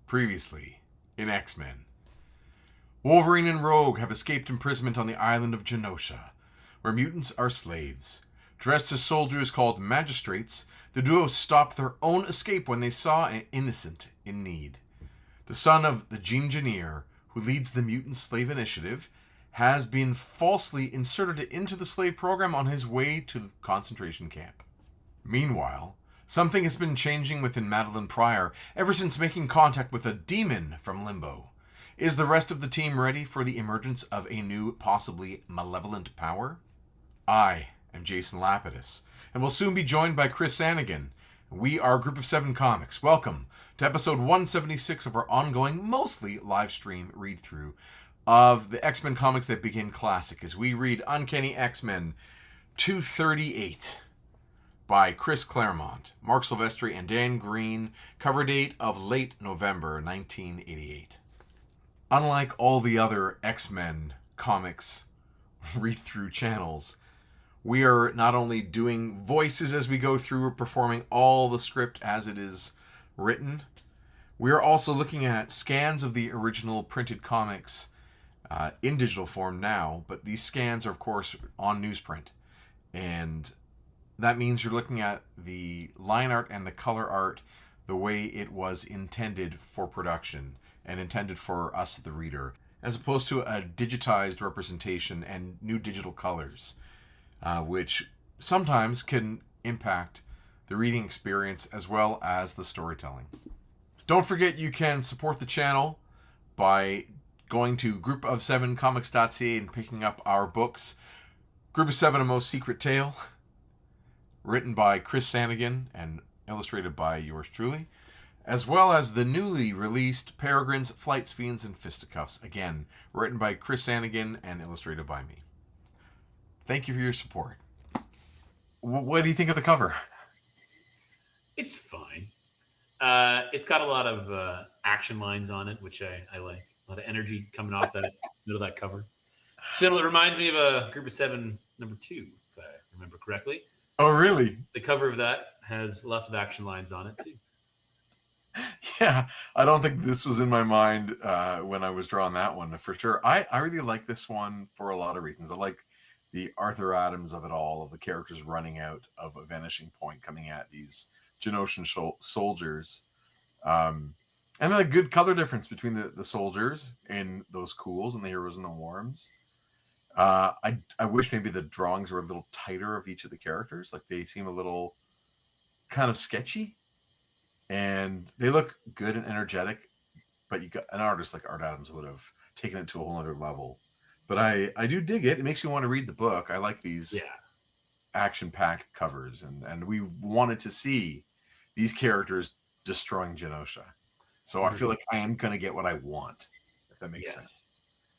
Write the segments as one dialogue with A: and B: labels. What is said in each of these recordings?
A: Previously, in X-Men. Wolverine and Rogue have escaped imprisonment on the island of Genosha, where mutants are slaves. Dressed as soldiers called magistrates, the duo stopped their own escape when they saw an innocent in need. The son of the Genegineer, who leads the Mutant Slave Initiative, has been falsely inserted into the slave program on his way to the concentration camp. Meanwhile, something has been changing within Madeline Pryor ever since making contact with a demon from Limbo. Is the rest of the team ready for the emergence of a new, possibly malevolent power? I am Jason Lapidus, and will soon be joined by Chris Sanigan. We are Group of 7 Comics. Welcome to episode 176 of our ongoing, mostly live stream read-through of the X-Men comics that begin classic, as we read Uncanny X-Men 238 by Chris Claremont, Marc Silvestri, and Dan Green, cover date of late November 1988. Unlike all the other X-Men comics read-through channels, we are not only doing voices as we go through, we're performing all the script as it is written. We are also looking at scans of the original printed comics in digital form now, but these scans are, of course, on newsprint. And that means you're looking at the line art and the color art the way it was intended for production and intended for us, the reader, as opposed to a digitized representation and new digital colors, which sometimes can impact the reading experience as well as the storytelling. Don't forget you can support the channel by going to group7comics.ca and picking up our books. Group of 7, A Most Secret Tale, written by Chris Sanigan and illustrated by yours truly, as well as the newly released Peregrines, Flights, Fiends, and Fisticuffs, again, written by Chris Sanigan and illustrated by me. Thank you for your support. What do you think of the cover?
B: It's fine. It's got a lot of action lines on it, which I like. A lot of energy coming off that middle of that cover. Similar, reminds me of a Group of 7 number 2, if I remember correctly.
A: Oh, really?
B: The cover of that has lots of action lines on it, too.
A: Yeah, I don't think this was in my mind when I was drawing that one, for sure. I really like this one for a lot of reasons. I like the Arthur Adams of it all, of the characters running out of a vanishing point, coming at these Genoshan soldiers. And a good color difference between the soldiers and those cools and the heroes and the worms. I wish maybe the drawings were a little tighter of each of the characters. Like, they seem a little kind of sketchy. And they look good and energetic, but you got an artist like Art Adams would have taken it to a whole other level. But I do dig it. It makes me want to read the book. I like these action-packed covers, and we wanted to see these characters destroying Genosha. So I feel like I am going to get what I want, if that makes sense.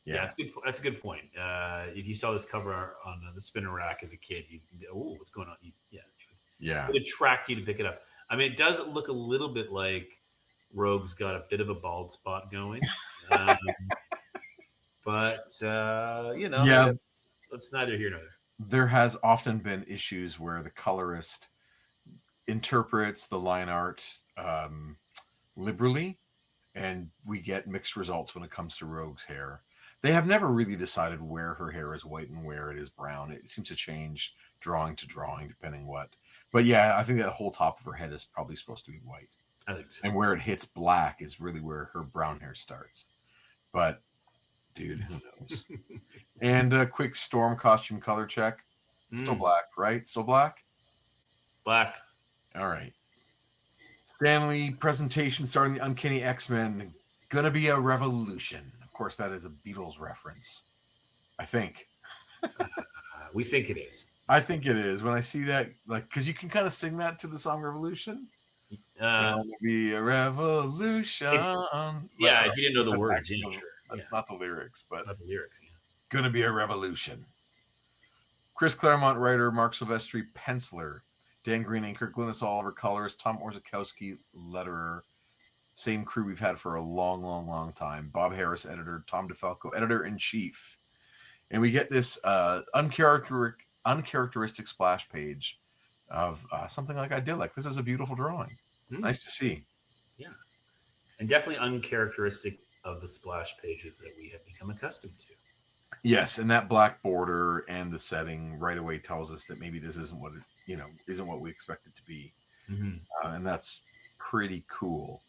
B: Yeah, that's good. That's a good point. If you saw this cover on the spinner rack as a kid, you'd be, oh, what's going on? It would attract you to pick it up. I mean, it does look a little bit like Rogue's got a bit of a bald spot going. But that's neither here nor there.
A: There has often been issues where the colorist interprets the line art liberally, and we get mixed results when it comes to Rogue's hair. They have never really decided where her hair is white and where it is brown. It seems to change drawing to drawing, depending what. But yeah, I think that whole top of her head is probably supposed to be white.
B: I think so.
A: And where it hits black is really where her brown hair starts. But, dude, who knows? And a quick Storm costume color check. Still black, right? Still black?
B: Black.
A: All right. Stanley presentation starting the Uncanny X-Men. Gonna be a revolution. Of course, that is a Beatles reference. I think.
B: We think it is.
A: I think it is. When I see that, like, because you can kind of sing that to the song Revolution. Gonna be a revolution.
B: If you didn't know the words, sure.
A: Not the lyrics, but
B: not the lyrics. Yeah.
A: Gonna be a revolution. Chris Claremont writer, Marc Silvestri penciler, Dan Green inker, Glynis Oliver colorist, Tom Orzechowski letterer. Same crew we've had for a long, long, long time. Bob Harris editor, Tom DeFalco editor in chief, and we get this uncharacteristic splash page of something like idyllic. This is a beautiful drawing. Nice to see.
B: Yeah. And definitely uncharacteristic of the splash pages that we have become accustomed to.
A: Yes, and that black border and the setting right away tells us that maybe this isn't what it, isn't what we expect it to be, and that's pretty cool.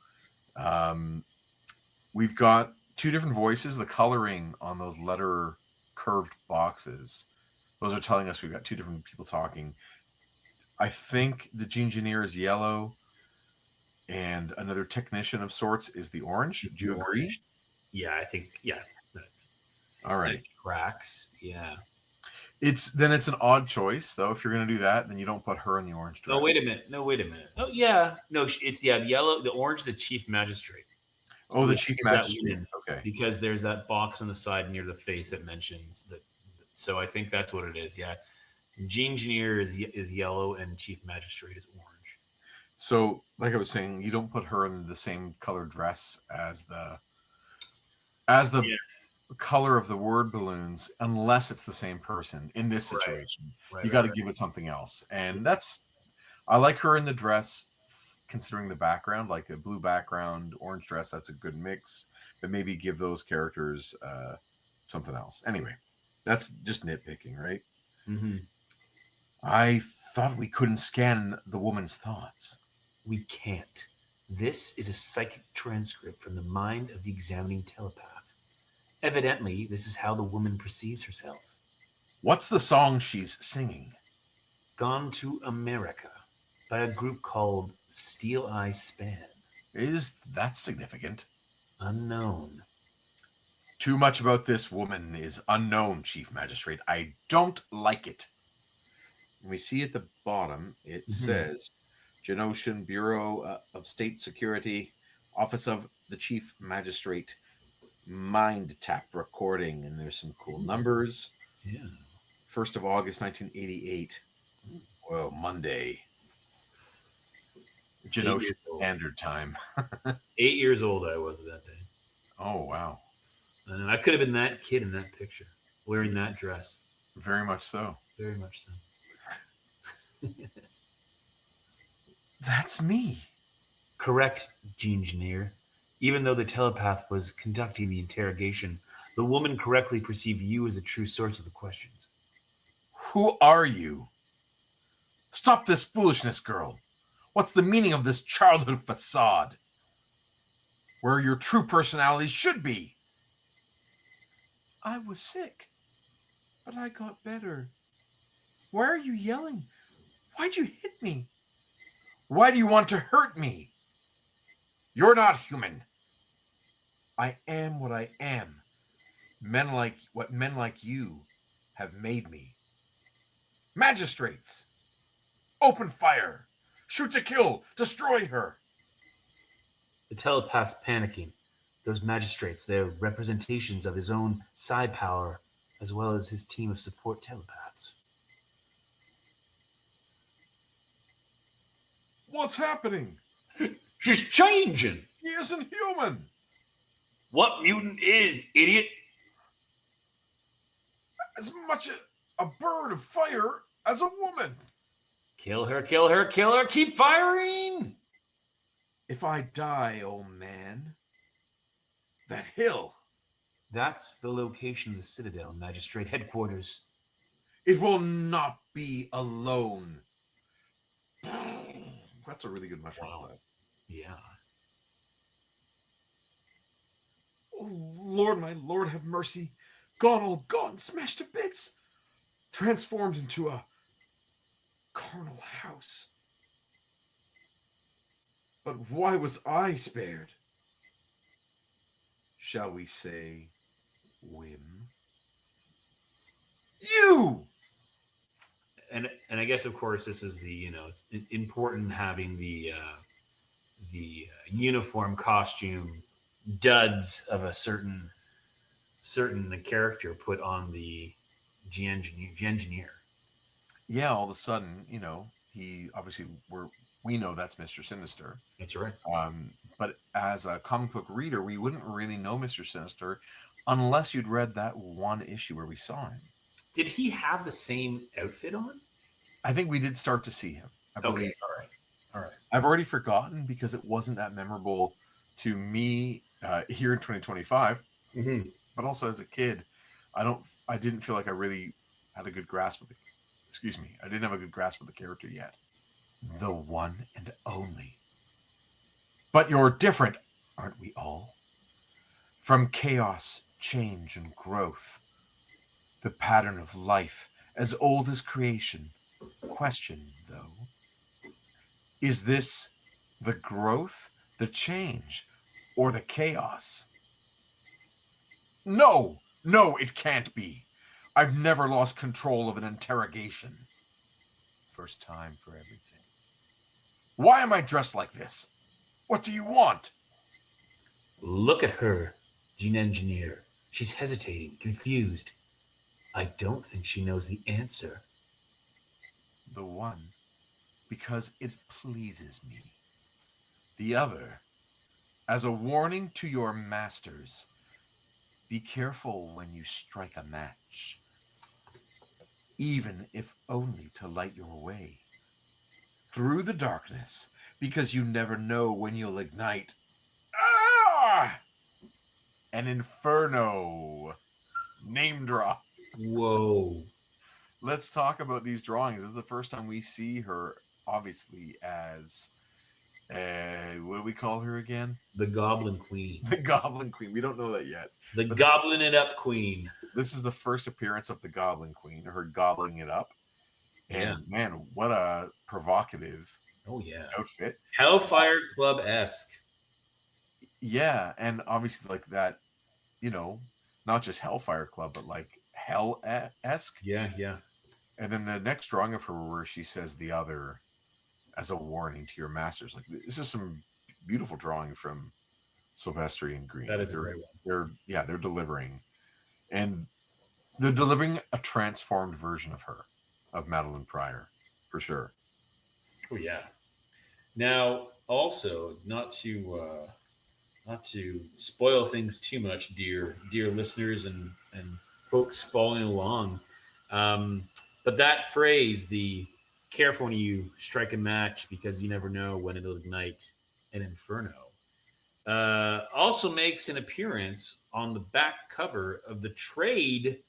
A: We've got two different voices. The coloring on those letter curved boxes, those are telling us we've got two different people talking. I think the Genegineer is yellow, and another technician of sorts is the orange. Do you agree?
B: Yeah, I think. Yeah.
A: All right.
B: It tracks. Yeah.
A: It's an odd choice though. If you're going to do that, then you don't put her in the orange dress.
B: Oh, wait a minute. Oh, yeah. No, it's the yellow. The orange is the chief magistrate.
A: Oh, the chief magistrate. Okay.
B: Because there's that box on the side near the face that mentions that. So I think that's what it is. Yeah. Genegineer is yellow and chief magistrate is orange.
A: So, like I was saying, you don't put her in the same color dress as the color of the word balloons unless it's the same person in this situation. You got to give it something else. And I like her in the dress considering the background, like a blue background, orange dress. That's a good mix, but maybe give those characters something else. Anyway, that's just nitpicking, right? I thought we couldn't scan the woman's thoughts.
B: We can't. This is a psychic transcript from the mind of the examining telepath. Evidently, this is how the woman perceives herself.
A: What's the song she's singing?
B: Gone to America by a group called Steel Eye Span.
A: Is that significant?
B: Unknown.
A: Too much about this woman is unknown, Chief Magistrate. I don't like it. We see at the bottom, it says Genosha Bureau of State Security, Office of the Chief Magistrate, Mind Tap recording, and there's some cool numbers.
B: Yeah.
A: 1st of August, 1988. Well, Monday. Genosha Standard Time.
B: 8 years old I was that day.
A: Oh, wow.
B: And I could have been that kid in that picture, wearing that dress.
A: Very much so.
B: Very much so.
A: That's me.
B: Correct, Genegineer. Even though the telepath was conducting the interrogation, the woman correctly perceived you as the true source of the questions.
A: Who are you? Stop this foolishness, girl. What's the meaning of this childhood facade? Where your true personality should be? I was sick, but I got better. Why are you yelling? Why'd you hit me? Why do you want to hurt me? You're not human. I am what I am. Men like you have made me. Magistrates, open fire. Shoot to kill. Destroy her.
B: The telepath's panicking. Those magistrates, they're representations of his own psi power, as well as his team of support telepaths.
A: What's happening?
B: She's changing.
A: She isn't human.
B: What mutant is, idiot?
A: As much a bird of fire as a woman.
B: Kill her, kill her, kill her. Keep firing.
A: If I die, oh man, that hill.
B: That's the location of the Citadel Magistrate Headquarters.
A: It will not be alone. That's a really good mushroom.
B: Wow. Yeah.
A: Oh, Lord, my Lord, have mercy. Gone, all gone, smashed to bits. Transformed into a carnal house. But why was I spared? Shall we say whim? You!
B: And I guess, of course, this is the, it's important having the uniform costume duds of a certain character put on the Genegineer.
A: Yeah, all of a sudden, he obviously we know that's Mr. Sinister.
B: That's right.
A: But as a comic book reader, we wouldn't really know Mr. Sinister unless you'd read that one issue where we saw him.
B: Did he have the same outfit on?
A: I think we did start to see him. I believe.
B: Okay, all right.
A: I've already forgotten because it wasn't that memorable to me here in 2025.
B: Mm-hmm.
A: But also as a kid, I didn't feel like I really had a good grasp of the. Excuse me, I didn't have a good grasp of the character yet. The one and only. But you're different, aren't we all? From chaos, change, and growth. The pattern of life, as old as creation. Question, though, is this the growth, the change, or the chaos? No, it can't be. I've never lost control of an interrogation. First time for everything. Why am I dressed like this? What do you want?
B: Look at her, Genegineer. She's hesitating, confused. I don't think she knows the answer.
A: The one, because it pleases me. The other, as a warning to your masters. Be careful when you strike a match, even if only to light your way through the darkness, because you never know when you'll ignite an inferno. Name drop.
B: Whoa.
A: Let's talk about these drawings. This is the first time we see her, obviously, as what do we call her again?
B: The Goblin Queen.
A: The Goblin Queen. We don't know that yet.
B: The Goblin It Up Queen.
A: This is the first appearance of the Goblin Queen, her gobbling it up. And man, what a provocative outfit.
B: Hellfire Club-esque.
A: Yeah, and obviously like that, not just Hellfire Club, but like Hell-esque.
B: Yeah.
A: And then the next drawing of her where she says the other as a warning to your masters. Like this is some beautiful drawing from Silvestri and Green.
B: That is a great one.
A: They're delivering. And they're delivering a transformed version of her, of Madeline Pryor, for sure.
B: Oh yeah. Now, also, not to spoil things too much, dear listeners and folks following along, but that phrase, the "careful when you strike a match because you never know when it'll ignite an inferno," also makes an appearance on the back cover of the trade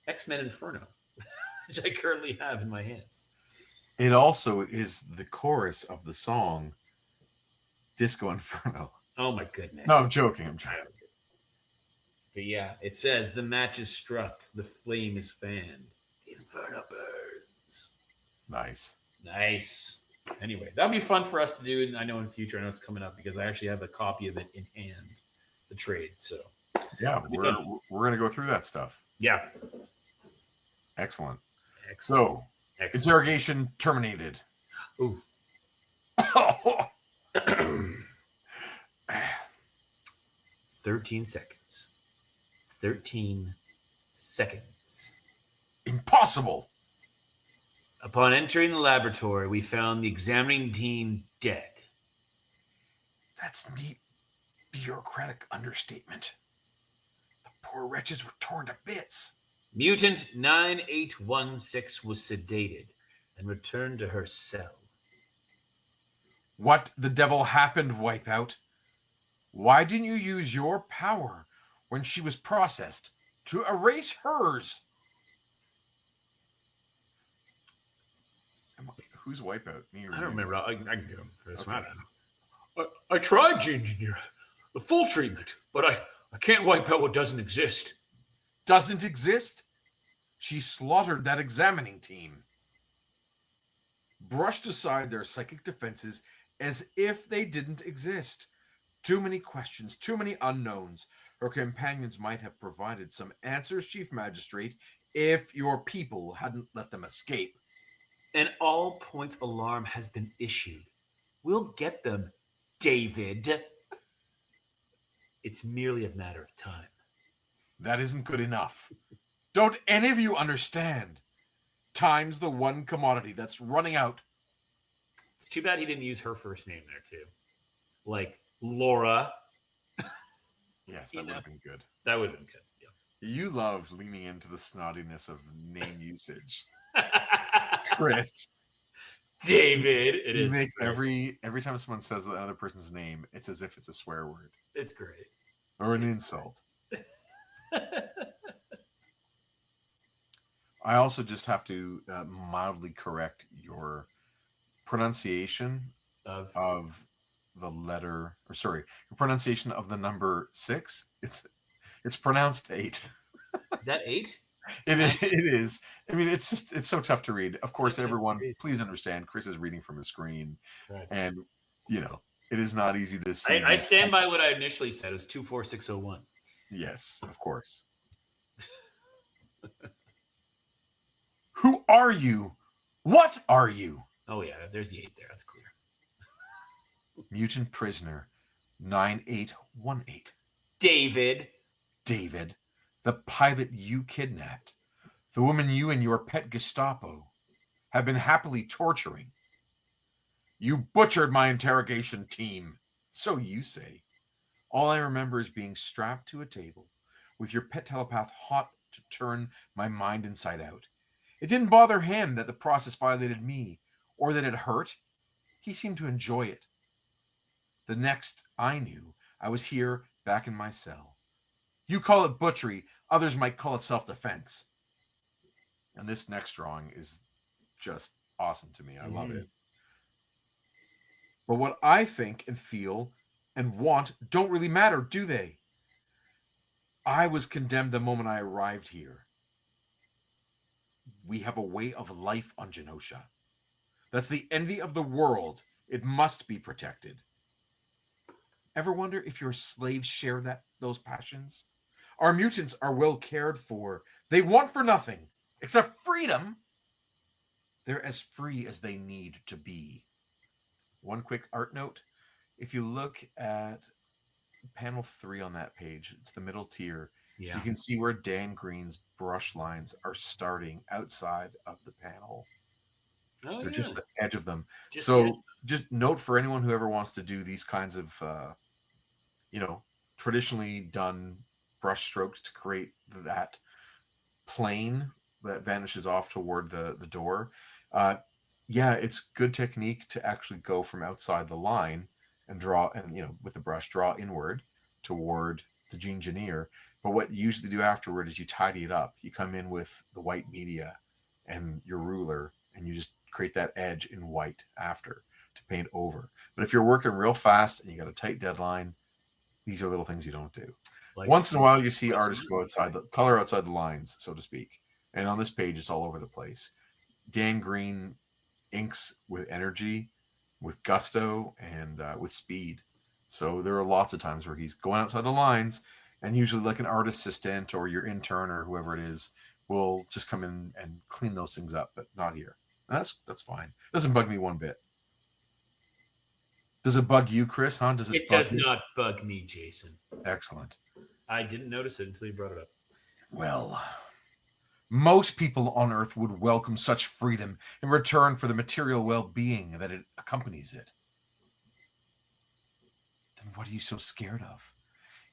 B: X-Men Inferno, which I currently have in my hands.
A: It also is the chorus of the song Disco Inferno.
B: Oh my goodness.
A: No, I'm joking. I'm trying.
B: But yeah, it says the match is struck, the flame is fanned, the inferno burns. Nice. Anyway, that'll be fun for us to do, and I know in future, I know it's coming up because I actually have a copy of it in hand, the trade. So
A: yeah, we're gonna go through that stuff.
B: Yeah.
A: Excellent. So interrogation terminated.
B: Ooh. 13 seconds. 13 seconds.
A: Impossible.
B: Upon entering the laboratory, we found the examining team dead.
A: That's neat bureaucratic understatement. The poor wretches were torn to bits.
B: Mutant 9816 was sedated and returned to her cell.
A: What the devil happened, Wipeout? Why didn't you use your power when she was processed to erase hers? Who's Wipeout?
B: I don't remember. I can do him for this matter. I tried Genegineer, the full treatment, but I can't wipe out what doesn't exist.
A: Doesn't exist? She slaughtered that examining team. Brushed aside their psychic defenses as if they didn't exist. Too many questions, too many unknowns. Her companions might have provided some answers, Chief Magistrate, if your people hadn't let them escape.
B: An all-point alarm has been issued. We'll get them, David. It's merely a matter of time.
A: That isn't good enough. Don't any of you understand? Time's the one commodity that's running out.
B: It's too bad he didn't use her first name there, too. Like Laura.
A: Yes, that would have been good.
B: That would have been good, yeah.
A: You love leaning into the snottiness of name usage. Chris.
B: David. It
A: You
B: is
A: make
B: great.
A: every time someone says another person's name, it's as if it's a swear word
B: It's great.
A: or an insult. I also just have to mildly correct your pronunciation
B: Of
A: of the letter, or sorry, your pronunciation of the number 6. It's pronounced 8.
B: is that 8?
A: It is. I mean, it's so tough to read. Of course,
B: So tough to
A: everyone,
B: read.
A: please understand. Chris is reading from his screen,
B: Right.
A: and it is not easy to see.
B: I stand by what I initially said. It was 24601.
A: Yes, of course. Who are you? What are you?
B: Oh yeah, there's the 8 there. That's clear.
A: Mutant prisoner 9818.
B: David.
A: David, the pilot you kidnapped, the woman you and your pet Gestapo have been happily torturing. You butchered my interrogation team, so you say. All I remember is being strapped to a table with your pet telepath hot to turn my mind inside out. It didn't bother him that the process violated me or that it hurt. He seemed to enjoy it. The next I knew, I was here back in my cell. You call it butchery, others might call it self-defense. And this next drawing is just awesome to me. I love it. But what I think and feel and want don't really matter, do they? I was condemned the moment I arrived here. We have a way of life on Genosha. That's the envy of the world. It must be protected. Ever wonder if your slaves share those passions? Our mutants are well cared for. They want for nothing except freedom. They're as free as they need to be. One quick art note. If you look at panel 3 on that page, it's the middle tier.
B: Yeah.
A: You can see where Dan Green's brush lines are starting outside of the panel.
B: Oh,
A: They're just the edge of them.
B: Just
A: just note for anyone who ever wants to do these kinds of, traditionally done brush strokes to create that plane that vanishes off toward the door. It's good technique to actually go from outside the line and draw, and with the brush draw inward toward the Genegineer. But what you usually do afterward is you tidy it up. You come in with the white media and your ruler, and you just create that edge in white after to paint over. But if you're working real fast and you got a tight deadline, these are little things you don't do. Once in a while, you see artists go outside the color outside the lines, so to speak. And on this page, it's all over the place. Dan Green inks with energy, with gusto, and with speed. So there are lots of times where he's going outside the lines, and usually like an art assistant or your intern or whoever it is will just come in and clean those things up, but not here. That's fine. Doesn't bug me one bit. Does it bug you, Chris? Huh?
B: It does not bug me, Jason.
A: Excellent.
B: I didn't notice it until you brought it up.
A: Well, most people on Earth would welcome such freedom in return for the material well-being that it accompanies it. Then what are you so scared of?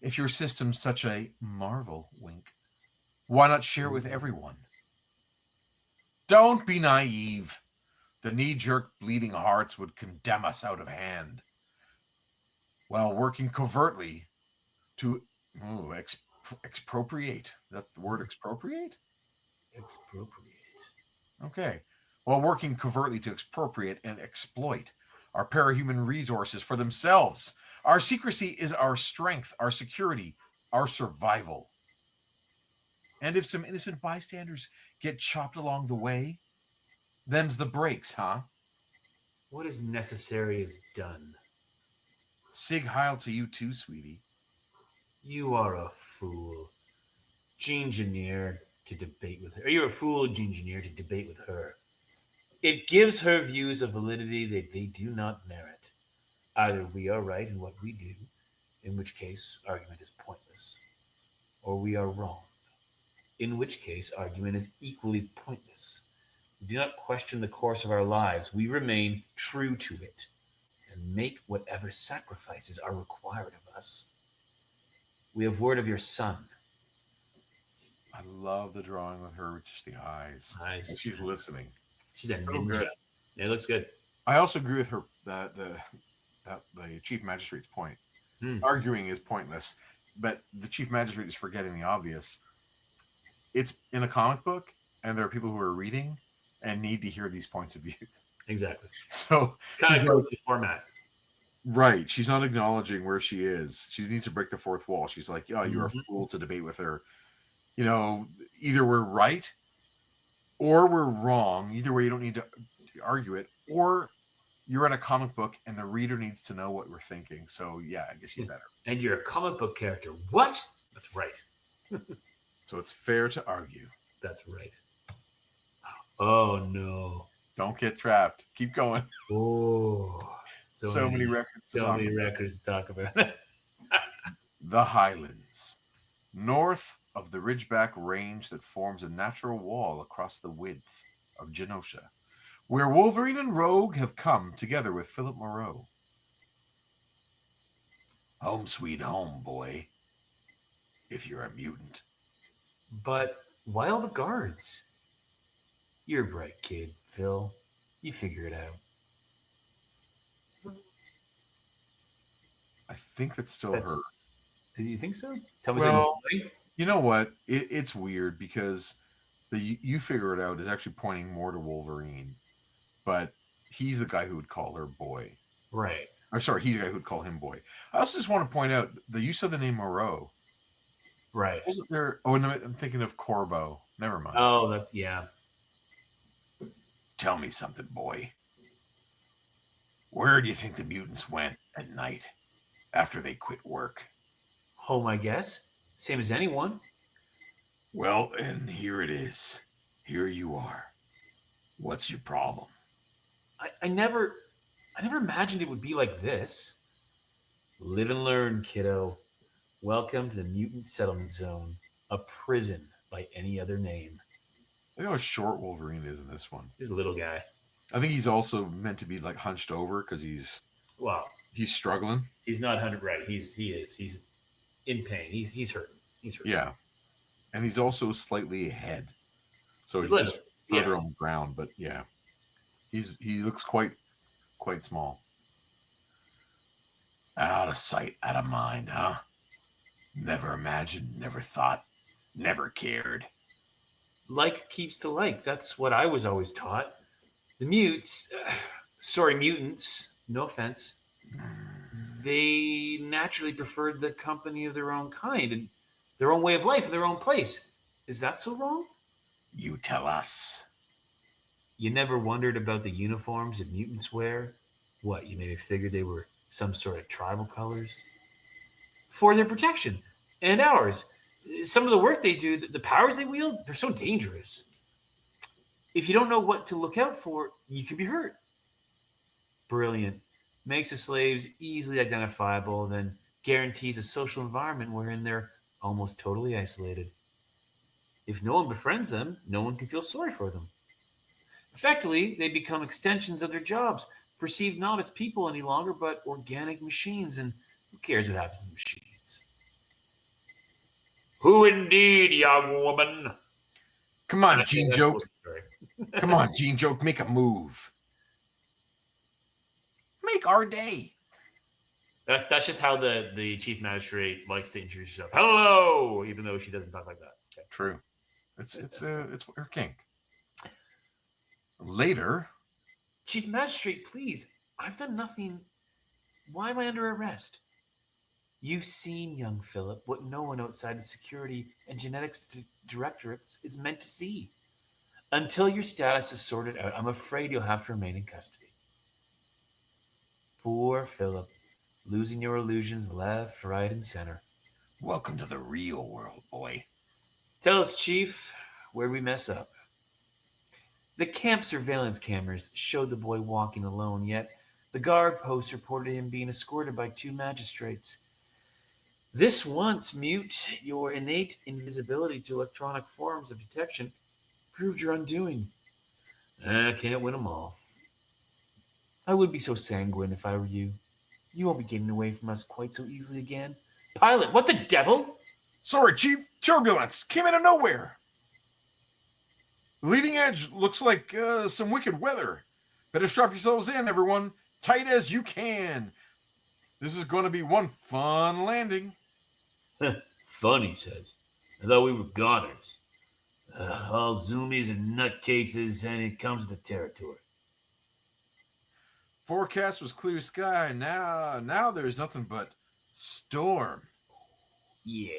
A: If your system's such a marvel, wink, why not share it with everyone? Don't be naive. The knee-jerk bleeding hearts would condemn us out of hand. While working covertly to expropriate. That's the word, expropriate?
B: Expropriate.
A: Okay. While working covertly to expropriate and exploit our parahuman resources for themselves. Our secrecy is our strength, our security, our survival. And if some innocent bystanders get chopped along the way, them's the breaks, huh?
B: What is necessary is done.
A: Sig Heil to you too, sweetie.
B: You are a fool. Genegineer to debate with her. You're a fool, Genegineer, to debate with her. It gives her views a validity that they do not merit. Either we are right in what we do, in which case argument is pointless, or we are wrong, in which case argument is equally pointless. We do not question the course of our lives. We remain true to it and make whatever sacrifices are required of us. We have word of your son.
A: I love the drawing with her with just the eyes. She's listening.
B: She's a
A: So
B: ninja.
A: good.
B: Yeah, it looks good.
A: I also agree with her that the chief magistrate's point. Arguing is pointless, but the chief magistrate is forgetting the obvious. It's in a comic book, and there are people who are reading and need to hear these points of view.
B: Exactly.
A: So
B: Kind
A: she's
B: of goes to format.
A: right. She's not acknowledging where she is. She needs to break the fourth wall. She's like, "Oh, you're a fool to debate with her." You know, either we're right or we're wrong. Either way, you don't need to argue it. Or you're in a comic book, and the reader needs to know what we're thinking. So yeah, I guess you better.
B: And you're a comic book character. What? That's right.
A: So it's fair to argue.
B: That's right. Oh no!
A: Don't get trapped. Keep going.
B: Oh,
A: So many records.
B: So many records to talk about.
A: The Highlands, north of the Ridgeback Range that forms a natural wall across the width of Genosha, where Wolverine and Rogue have come together with Philip Moreau. Home sweet home, boy, if you're a mutant.
B: But why all the guards? You're a bright kid, Phil. You figure it out.
A: I think that's still her.
B: Do you think so? Tell me
A: Well,
B: something.
A: you know what? It's weird because the "you figure it out" is actually pointing more to Wolverine, but he's the guy who would call her boy.
B: Right.
A: I'm sorry, he's the guy who would call him boy. I also just want to point out the use of the name Moreau.
B: Right.
A: Wasn't there? Oh, no, I'm thinking of Corbo. Never mind.
B: Oh, that's yeah.
A: Tell me something, boy. Where do you think the mutants went at night after they quit work?
B: Home, I guess. Same as anyone.
A: Well, and here it is. Here you are. What's your problem?
B: I never imagined it would be like this. Live and learn, kiddo. Welcome to the Mutant Settlement Zone, a prison by any other name.
A: Look how short Wolverine is in this one.
B: He's a little guy.
A: I think he's also meant to be like hunched over because he's struggling.
B: He's not 100 right. He's in pain. He's hurting.
A: Yeah, and he's also slightly ahead, so he's just further on the ground. But yeah, he looks quite small. Out of sight, out of mind, huh? Never imagined, never thought, never cared.
B: Like keeps to like. That's what I was always taught. The mutants, no offense, they naturally preferred the company of their own kind and their own way of life and their own place. Is that so wrong?
A: You tell us.
B: You never wondered about the uniforms that mutants wear? What, you maybe figured they were some sort of tribal colors? For their protection and ours. Some of the work they do, the powers they wield, they're so dangerous. If you don't know what to look out for, you could be hurt. Brilliant. Makes the slaves easily identifiable, then guarantees a social environment wherein they're almost totally isolated. If no one befriends them, no one can feel sorry for them. Effectively, they become extensions of their jobs, perceived not as people any longer, but organic machines, and who cares what happens to machines? Who indeed, young woman?
A: Come on, Gene Joke. Come on, Gene Joke, make a move. Make our day.
B: That's just how the chief magistrate likes to introduce herself. Hello, even though she doesn't talk like that. Okay.
A: True. It's her kink. Later,
B: Chief Magistrate, please. I've done nothing. Why am I under arrest? You've seen, young Philip, what no one outside the security and genetics directorates is meant to see. Until your status is sorted out, I'm afraid you'll have to remain in custody. Poor Philip, losing your illusions left, right, and center.
A: Welcome to the real world, boy.
B: Tell us, Chief, where'd we mess up? The camp surveillance cameras showed the boy walking alone, yet the guard post reported him being escorted by 2 magistrates. This once, Mute, your innate invisibility to electronic forms of detection proved your undoing. I can't win them all. I would be so sanguine if I were you. You won't be getting away from us quite so easily again. Pilot, what the devil?
A: Sorry, Chief. Turbulence came out of nowhere. Leading edge looks like some wicked weather. Better strap yourselves in, everyone. Tight as you can. This is going to be one fun landing.
C: Fun, he says. I thought we were goners. All zoomies and nutcases, and it comes with the territory.
A: Forecast was clear sky. Now there's nothing but storm.
C: Yeah.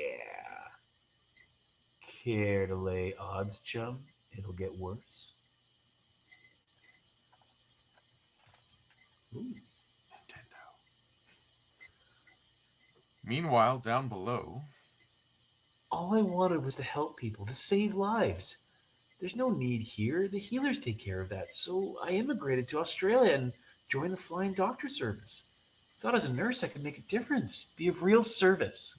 C: Care to lay odds, chum? It'll get worse.
A: Ooh, Nintendo. Meanwhile, down below,
C: All I wanted was to help people, to save lives. There's no need here. The healers take care of that. So I immigrated to Australia and joined the flying doctor service. Thought as a nurse I could make a difference, be of real service.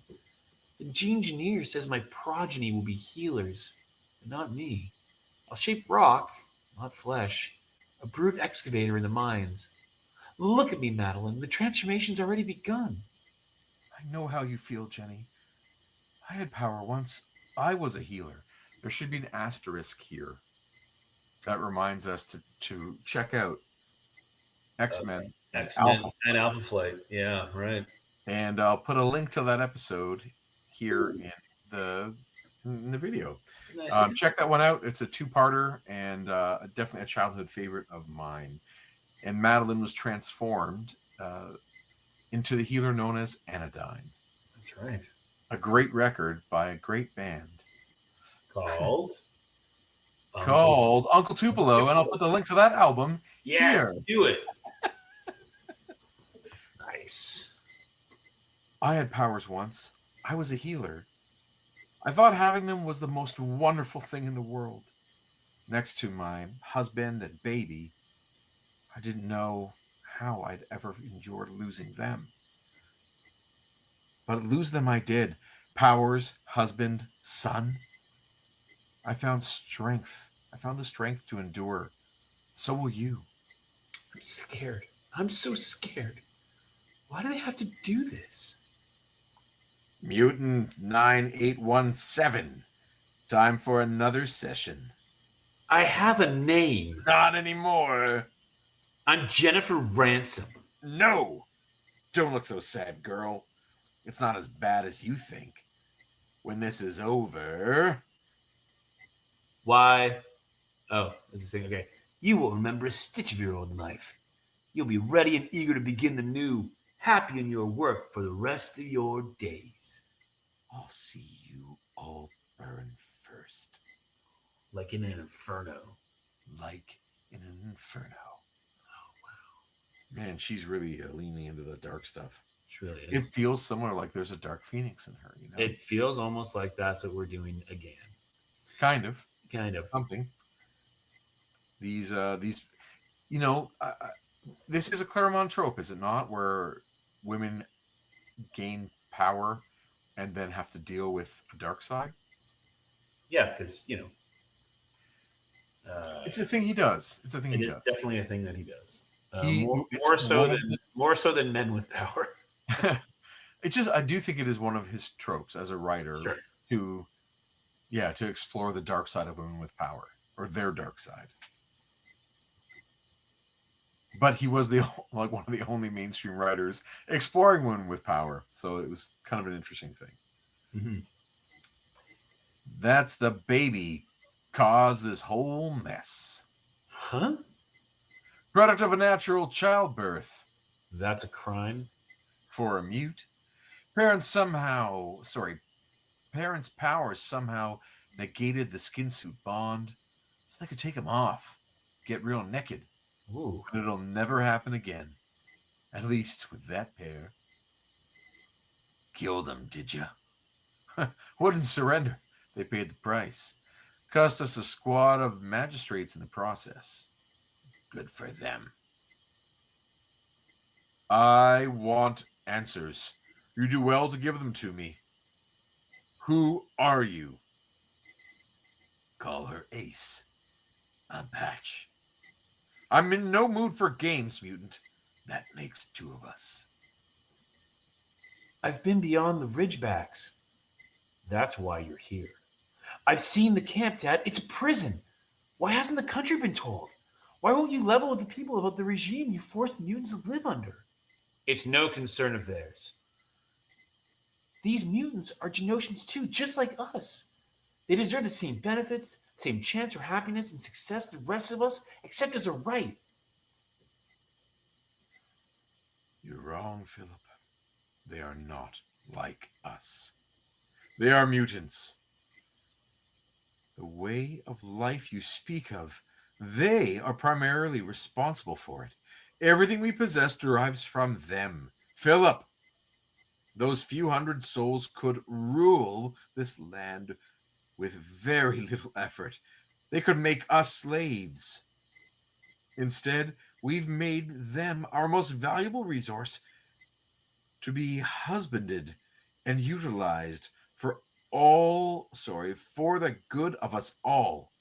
C: The Genegineer says my progeny will be healers, but not me. I'll shape rock, not flesh, a brute excavator in the mines. Look at me, Madeline. The transformation's already begun.
A: I know how you feel, Jenny. I had power once. I was a healer. There should be an asterisk here. That reminds us to check out X-Men.
B: X-Men and Alpha Flight. Yeah, right.
A: And I'll put a link to that episode here in the video.
B: Nice.
A: Check that one out. It's a two-parter and definitely a childhood favorite of mine. And Madeline was transformed into the healer known as Anodyne.
B: That's right.
A: A great record by a great band
B: Called
A: Uncle Tupelo, and I'll put the link to that album
B: Yes,
A: here.
B: do it. Nice.
A: I had powers once. I was a healer. I thought having them was the most wonderful thing in the world. Next to my husband and baby, I didn't know how I'd ever endured losing them. But lose them I did. Powers, husband, son. I found strength. I found the strength to endure. So will you.
C: I'm scared. I'm so scared. Why do they have to do this?
A: Mutant 9817. Time for another session.
C: I have a name.
A: Not anymore.
C: I'm Jennifer Ransom.
A: No. Don't look so sad, girl. It's not as bad as you think. When this is over...
C: Why? Oh, that's the thing. Okay. You will remember a stitch of your old life. You'll be ready and eager to begin the new, happy in your work for the rest of your days.
A: I'll see you all burn first.
C: Like in an inferno.
A: Like in an inferno.
C: Oh, wow.
A: Man, she's really leaning into the dark stuff.
C: It really is.
A: It feels similar, like there's a dark phoenix in her, you know?
C: It feels almost like that's what we're doing again.
A: Kind of.
C: Kind of.
A: Something. These, you know, this is a Claremont trope, is it not? Where women gain power and then have to deal with a dark side?
B: Yeah, because, you know.
A: It's a thing he does. It's a thing he does.
B: It is definitely a thing that he does.
C: More so than men with power.
A: It's just, I do think it is one of his tropes as a writer
B: Sure.
A: to explore the dark side of women with power, or their dark side. But he was one of the only mainstream writers exploring women with power, so it was kind of an interesting thing.
B: Mm-hmm.
A: That's the baby caused this whole mess.
C: Huh?
A: Product of a natural childbirth.
C: That's a crime?
A: For a mute. Parents' powers somehow negated the skin suit bond, so they could take them off, get real naked.
C: Ooh.
A: But it'll never happen again. At least with that pair. Kill them, did ya? Wouldn't surrender. They paid the price. Cost us a squad of magistrates in the process. Good for them. I want answers. You do well to give them to me. Who are you? Call her Ace. I'm Patch. I'm in no mood for games, mutant. That makes two of us.
C: I've been beyond the Ridgebacks. That's why you're here. I've seen the camp, Dad. It's a prison. Why hasn't the country been told? Why won't you level with the people about the regime you forced the mutants to live under?
B: It's no concern of theirs.
C: These mutants are Genoshans too, just like us. They deserve the same benefits, same chance for happiness and success the rest of us, except as a right.
A: You're wrong, Philip. They are not like us. They are mutants. The way of life you speak of, they are primarily responsible for it. Everything we possess derives from them. Philip, those few hundred souls could rule this land with very little effort. They could make us slaves. Instead, we've made them our most valuable resource to be husbanded and utilized for the good of us all.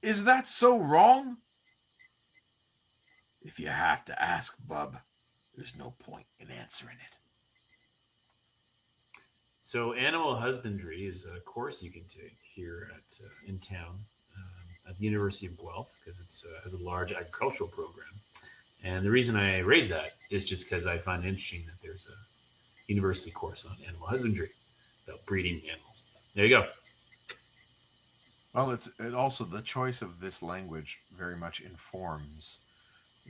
A: Is that so wrong? If you have to ask, bub, there's no point in answering it.
B: So animal husbandry is a course you can take here in town at the University of Guelph because it has a large agricultural program. And the reason I raise that is just because I find it interesting that there's a university course on animal husbandry about breeding animals. There you go.
A: Well, it also, the choice of this language very much informs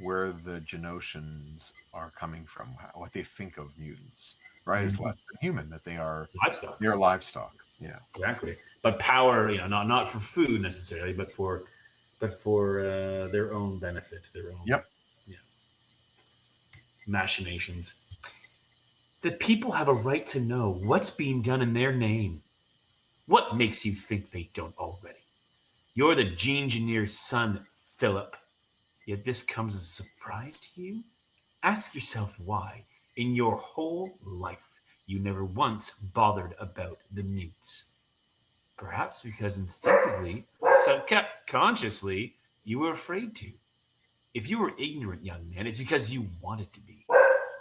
A: where the Genoshans are coming from, what they think of mutants, right? It's less than human, that they are
B: Livestock.
A: They're livestock. Yeah.
B: Exactly. But power, not for food necessarily, but for their own benefit, their own machinations. The people have a right to know what's being done in their name. What makes you think they don't already? You're the Genegineer's son, Philip. Yet this comes as a surprise to you? Ask yourself why, in your whole life, you never once bothered about the newts. Perhaps because instinctively, subconsciously, you were afraid to. If you were ignorant, young man, it's because you wanted to be.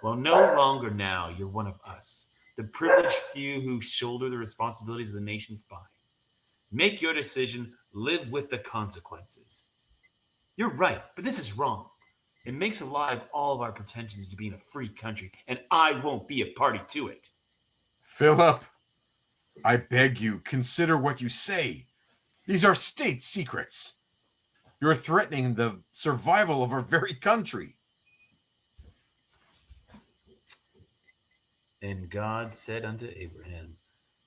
B: Well, no longer now, you're one of us, the privileged few who shoulder the responsibilities of the nation fine. Make your decision, live with the consequences. You're right, but this is wrong. It makes alive all of our pretensions to being a free country, and I won't be a party to it.
A: Philip, I beg you, consider what you say. These are state secrets. You're threatening the survival of our very country.
C: And God said unto Abraham,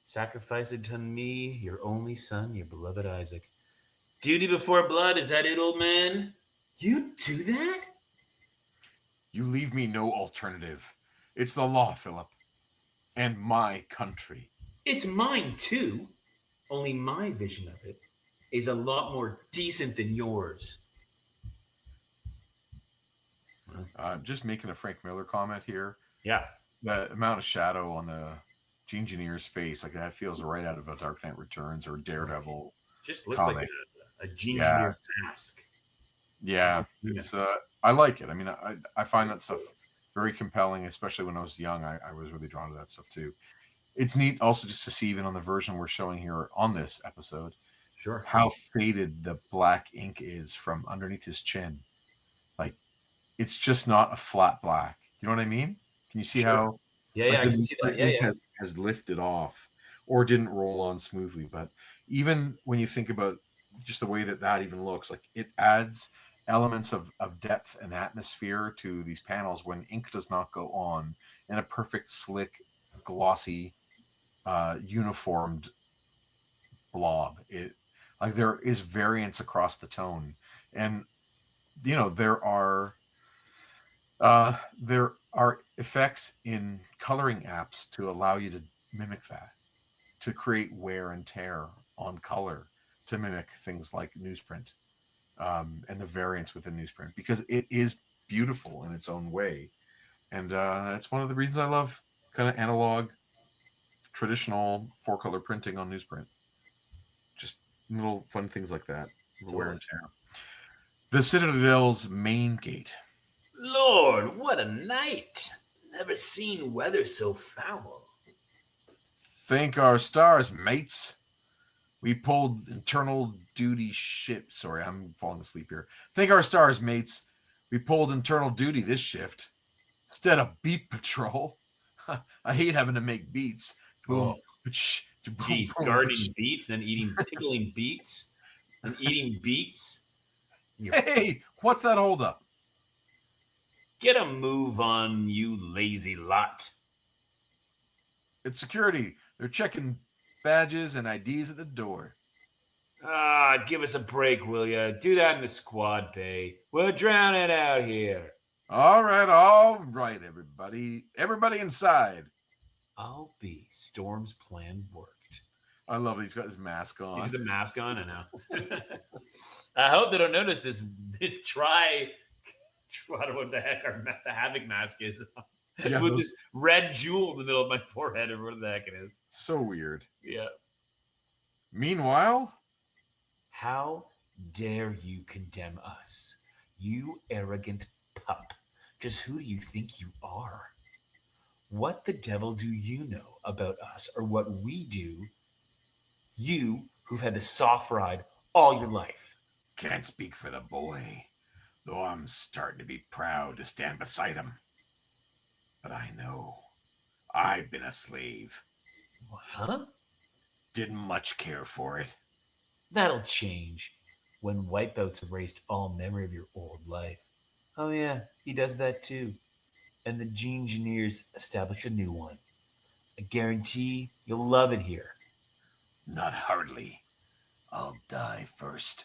C: sacrifice it unto me, your only son, your beloved Isaac. Duty before blood, is that it, old man? You do that?
A: You leave me no alternative. It's the law, Philip. And my country.
C: It's mine too. Only my vision of it is a lot more decent than yours.
A: Just making a Frank Miller comment here.
B: Yeah.
A: The amount of shadow on the Genegineer's face, like that feels right out of a Dark Knight Returns or Daredevil.
B: Just looks
A: comic.
B: like a Genegineer mask.
A: Yeah, it's I like it. I mean, I find that stuff very compelling, especially when I was young. I was really drawn to that stuff too. It's neat also just to see, even on the version we're showing here on this episode,
B: sure,
A: how faded the black ink is from underneath his chin. Like, it's just not a flat black. You know what I mean? Can you see how?
B: Yeah, I can see that.
A: The ink has lifted off or didn't roll on smoothly. But even when you think about just the way that even looks, like it adds elements of depth and atmosphere to these panels when ink does not go on in a perfect, slick, glossy, uniformed blob. It, like, there is variance across the tone, and there are effects in coloring apps to allow you to mimic that, to create wear and tear on color, to mimic things like newsprint, and the variance within newsprint, because it is beautiful in its own way. And that's one of the reasons I love kind of analog, traditional 4-color printing on newsprint. Just little fun things like that, wear and tear. The Citadel's main gate.
C: Lord, what a night! Never seen weather so foul.
A: Thank our stars, mates. We pulled internal duty ship. Sorry, I'm falling asleep here. Thank our stars, mates. We pulled internal duty this shift instead of beat patrol. I hate having to make beats. Boom.
B: Oh,
A: Boom,
B: geez,
A: boom,
B: gardening beets, then pickling beets, then eating beets.
A: Hey, what's that holdup?
B: Get a move on, you lazy lot.
A: It's security. They're checking badges and IDs at the door.
B: Ah, give us a break, will ya? Do that in the squad bay. We're drowning out here.
A: All right, everybody. Everybody inside.
C: I'll be. Storm's plan worked.
A: I love it. He's got his mask on.
B: He's got the mask on, I know. I hope they don't notice this I don't know what the heck the Havoc mask is.
A: Yeah,
B: with this red jewel in the middle of my forehead, or what the heck it is.
A: So weird.
B: Yeah.
A: Meanwhile,
C: how dare you condemn us, you arrogant pup? Just who do you think you are? What the devil do you know about us or what we do? You who've had the soft ride all your life.
A: Can't speak for the boy, though I'm starting to be proud to stand beside him. But I know I've been a slave.
C: Huh?
A: Didn't much care for it.
C: That'll change when wipeouts erased all memory of your old life. Oh yeah, he does that too. And the Genegineers established a new one. I guarantee you'll love it here.
A: Not hardly. I'll die first.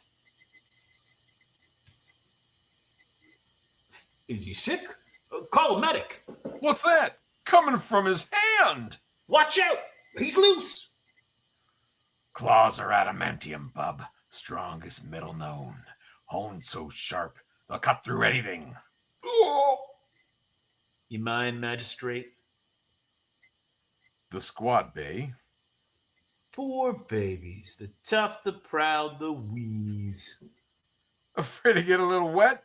B: Is he sick? Call a medic.
A: What's that? Coming from his hand!
B: Watch out! He's loose!
A: Claws are adamantium, bub. Strongest metal known. Honed so sharp, they'll cut through anything.
B: Oh.
C: You mind, Magistrate?
A: The squad bay.
C: Poor babies. The tough, the proud, the weenies.
A: Afraid to get a little wet?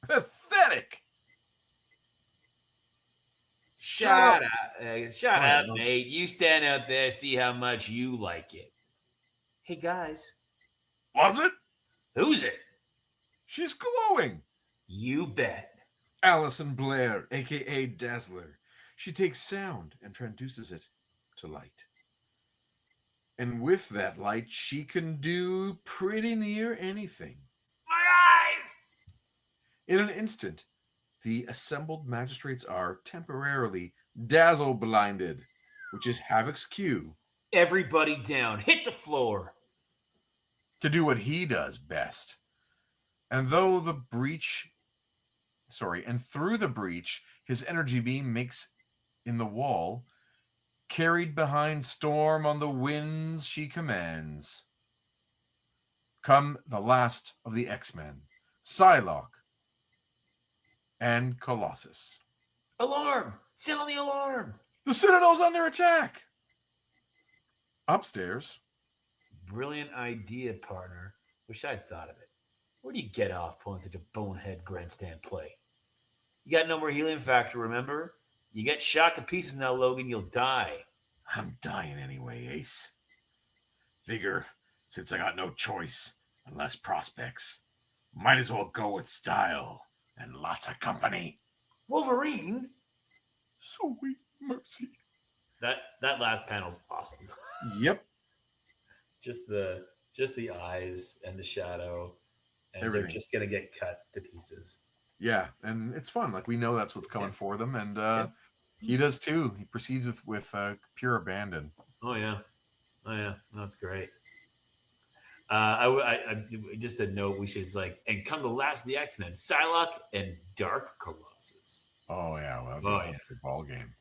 A: Pathetic!
C: Shut up, mate. You stand out there, see how much you like it. Hey, guys.
A: Was it?
B: Who's it?
A: She's glowing.
C: You bet.
A: Allison Blair, a.k.a. Dazzler. She takes sound and transduces it to light. And with that light, she can do pretty near anything.
B: My eyes!
A: In an instant, the assembled magistrates are temporarily dazzle-blinded, which is Havoc's cue.
C: Everybody down. Hit the floor.
A: To do what he does best. And through the breach, his energy beam makes in the wall, carried behind Storm on the winds she commands. Come the last of the X-Men, Psylocke, and Colossus.
C: Alarm! Sound the alarm!
A: The Citadel's under attack! Upstairs.
C: Brilliant idea, partner. Wish I'd thought of it. Where do you get off pulling such a bonehead grandstand play? You got no more healing factor, remember? You get shot to pieces now, Logan, you'll die.
A: I'm dying anyway, Ace. Figure, since I got no choice and less prospects, might as well go with style and lots of company.
C: Wolverine?
A: Sweet mercy.
B: That last panel's awesome.
A: Yep.
B: just the eyes and the shadow, and
A: Everything.
B: They're just gonna get cut to pieces.
A: Yeah, and it's fun. Like, we know that's what's coming for them, and he does too. He proceeds with pure abandon.
B: Oh yeah, that's great. I just a note. We should and come the last of the X-Men, Psylocke and Dark Colossus.
A: Oh yeah, well,
B: Oh,
A: a ball game.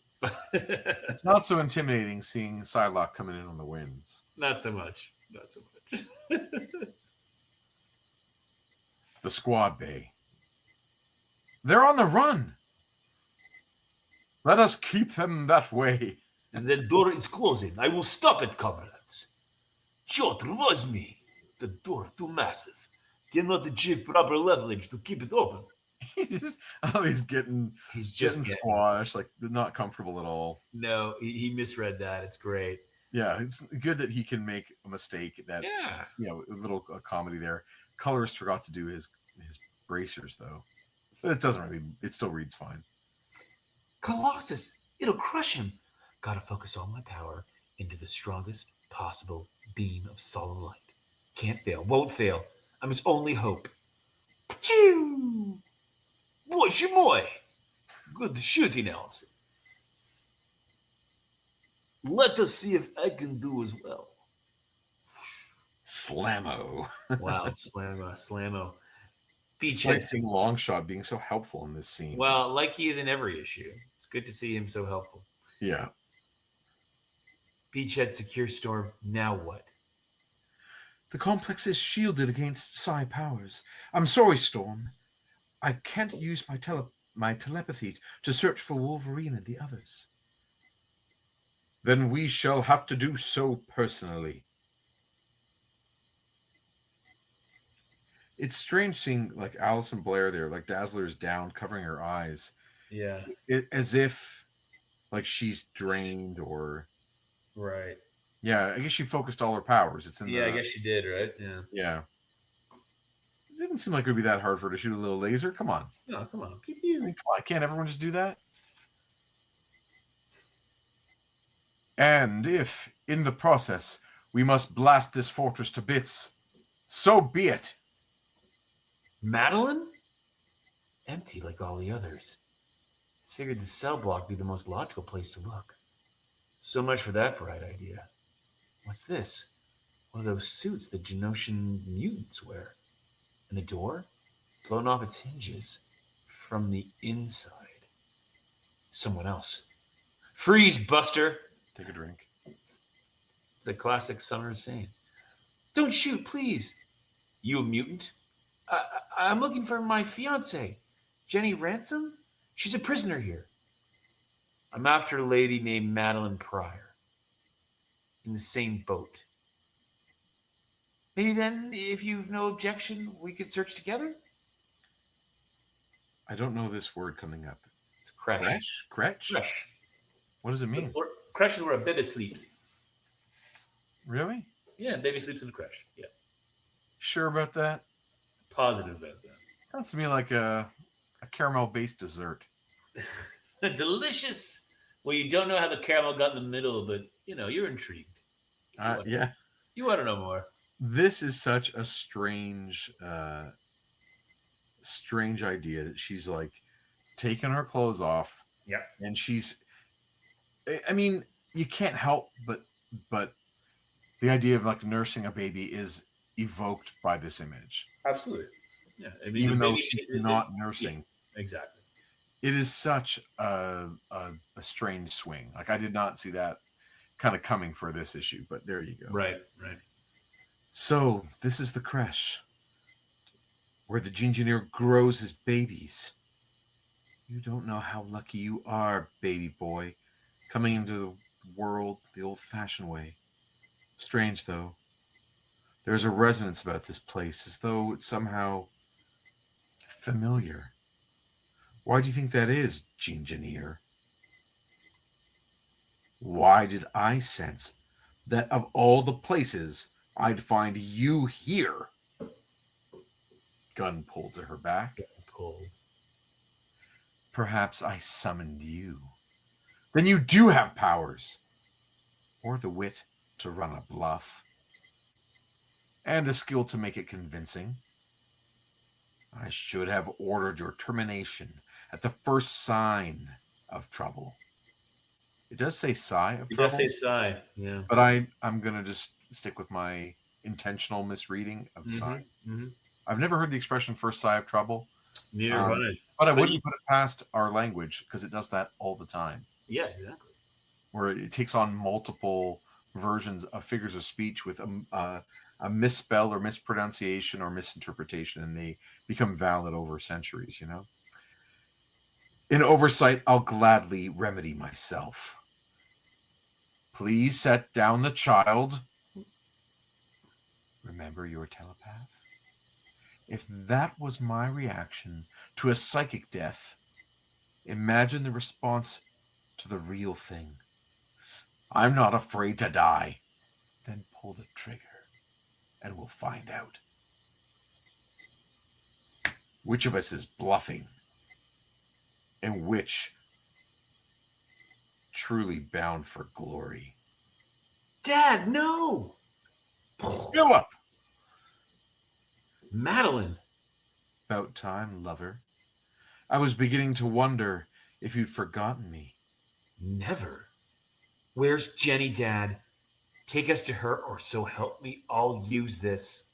A: It's not so intimidating seeing Psylocke coming in on the winds.
B: Not so much.
A: The squad bay. They're on the run. Let us keep them that way.
C: The door is closing. I will stop it, comrades. Sure, trust me. The door too massive. Cannot achieve proper leverage to keep it open.
A: He's getting squashed, like not comfortable at all.
C: No, he misread that. It's great.
A: Yeah, it's good that he can make a mistake. That
B: Yeah.
A: a little comedy there. Colorist forgot to do his bracers though, but it doesn't really. It still reads fine.
C: Colossus, it'll crush him. Gotta focus all my power into the strongest possible beam of solemn light. Can't fail, won't fail. I'm his only hope. Achoo! Boy, shamoy! Good shooting, Allison. Let us see if I can do as well.
A: Slammo.
C: Wow, slammo.
A: It's
C: Beachhead.
A: nice seeing Longshot being so helpful in this scene.
C: Well, like he is in every issue. It's good to see him so helpful.
A: Yeah.
C: Beachhead secure storm. Now what?
A: The complex is shielded against psi powers. I'm sorry, Storm. I can't use my telepathy to search for Wolverine and the others. Then we shall have to do so personally. It's strange seeing like Alison Blair there, like Dazzler's down, covering her eyes.
B: Yeah.
A: As if like she's drained or
B: Right.
A: yeah, I guess she focused all her powers. It's in
B: I guess she did, right? Yeah.
A: yeah. It didn't seem like it would be that hard for her to shoot a little laser. Come on.
B: No, come on. Keep
A: I
B: you.
A: mean, come on, can't everyone just do that? And if, in the process, we must blast this fortress to bits, so be it.
C: Madeline? Empty like all the others. Figured the cell block be the most logical place to look. So much for that bright idea. What's this? One of those suits the Genoshan mutants wear. And the door? Blown off its hinges. From the inside. Someone else. Freeze, Buster!
A: Take a drink.
C: It's a classic summer saying. Don't shoot, please. You a mutant? I'm looking for my fiance, Jenny Ransom. She's a prisoner here. I'm after a lady named Madeline Pryor. In the same boat. Maybe then, if you've no objection, we could search together?
A: I don't know this word coming up.
C: It's crash.
A: Cretch?
C: Crash.
A: What does it mean?
B: Crash is where a baby sleeps.
A: Really?
B: Yeah, baby sleeps in the crash. Yeah.
A: Sure about that?
B: Positive about that.
A: Sounds to me like a caramel-based dessert.
B: Delicious. Well, you don't know how the caramel got in the middle, but you're intrigued.
A: Yeah.
B: You want to know more.
A: This is such a strange idea that she's like taking her clothes off.
B: Yeah.
A: And I mean, you can't help but the idea of like nursing a baby is evoked by this image.
B: Absolutely. Yeah. I mean,
A: even though she's not nursing.
B: Yeah, exactly.
A: It is such a strange swing. Like I did not see that kind of coming for this issue, but there you go.
B: Right.
A: So this is the creche where the Genegineer grows his babies. You don't know how lucky you are, baby boy, coming into the world the old-fashioned way. Strange, though. There's a resonance about this place, as though it's somehow familiar. Why do you think that is, Genegineer? Why did I sense that of all the places I'd find you here? Gun pulled to her back. Perhaps I summoned you. Then you do have powers. Or the wit to run a bluff. And the skill to make it convincing. I should have ordered your termination at the first sign of trouble. It does say sigh of trouble.
B: It does say sigh, yeah.
A: But I'm going to just stick with my intentional misreading of sigh.
B: Mm-hmm.
A: I've never heard the expression first sigh of trouble.
B: Neither have I.
A: But I wouldn't put it past our language because it does that all the time.
B: Yeah, exactly.
A: Where it takes on multiple versions of figures of speech with a misspell or mispronunciation or misinterpretation, and they become valid over centuries, In oversight, I'll gladly remedy myself. Please set down the child. Remember your telepath? If that was my reaction to a psychic death, imagine the response to the real thing. I'm not afraid to die. Then pull the trigger, and we'll find out. Which of us is bluffing, and which truly bound for glory?
C: Dad, no!
A: Philip!
C: Madeline!
A: About time, lover. I was beginning to wonder if you'd forgotten me.
C: Never. Where's Jenny, Dad? Take us to her, or so help me, I'll use this.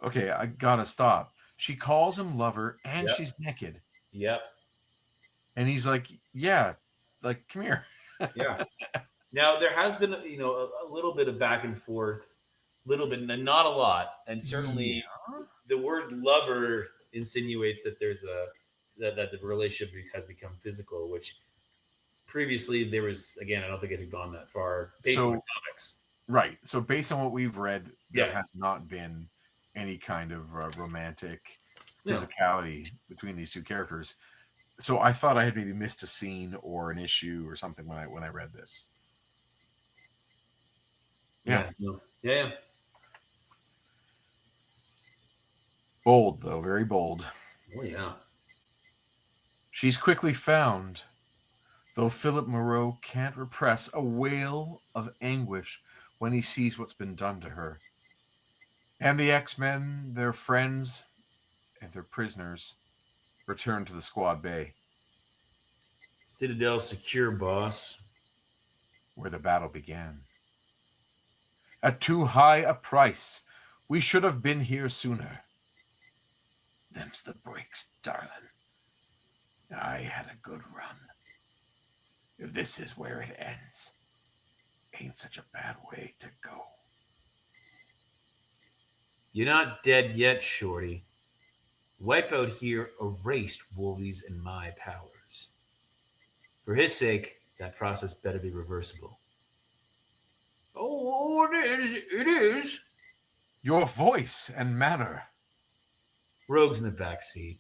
A: Okay, I gotta stop. She calls him lover, and
C: Yep.
A: she's naked.
C: Yep.
A: And he's like, yeah, like, come here.
C: Yeah. Now, there has been, a little bit of back and forth, little bit, not a lot. And certainly the word lover insinuates that there's that the relationship has become physical, which previously there was, again, I don't think it had gone that far based on the comics.
A: Right. So based on what we've read, there
C: Yeah.
A: has not been any kind of romantic physicality between these two characters. So I thought I had maybe missed a scene or an issue or something when I read this.
C: Yeah. Yeah.
A: Bold, though, very bold.
C: Oh, yeah.
A: She's quickly found, though Philip Moreau can't repress a wail of anguish when he sees what's been done to her. And the X-Men, their friends, and their prisoners return to the squad bay.
C: Citadel secure, boss.
A: Where the battle began. At too high a price. We should have been here sooner. Them's the breaks, darling. I had a good run. If this is where it ends, ain't such a bad way to go.
C: You're not dead yet, Shorty. Wipeout here erased Wolvie's and my powers. For his sake, that process better be reversible. Oh, it is.
A: Your voice and manner.
C: Rogue's in the back seat.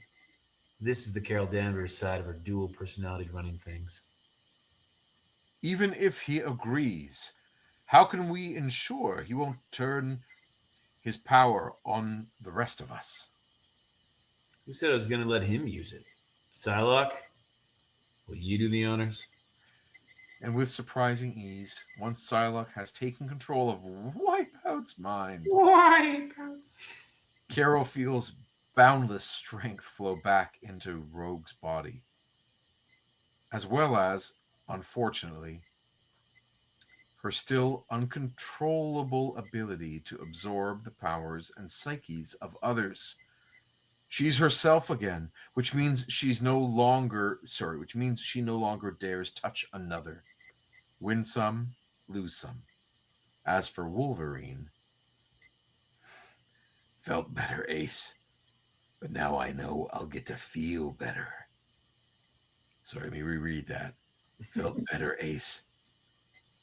C: This is the Carol Danvers side of her dual personality running things.
A: Even if he agrees, how can we ensure he won't turn his power on the rest of us?
C: Who said I was going to let him use it? Psylocke? Will you do the honors?
A: And with surprising ease, once Psylocke has taken control of Wipeout's mind, Carol feels boundless strength flow back into Rogue's body, as well as, unfortunately, her still uncontrollable ability to absorb the powers and psyches of others. She's herself again, which means she no longer dares touch another. Win some, lose some. As for Wolverine, felt better, Ace, but now I know I'll get to feel better. Sorry, let me reread that. Felt better, Ace,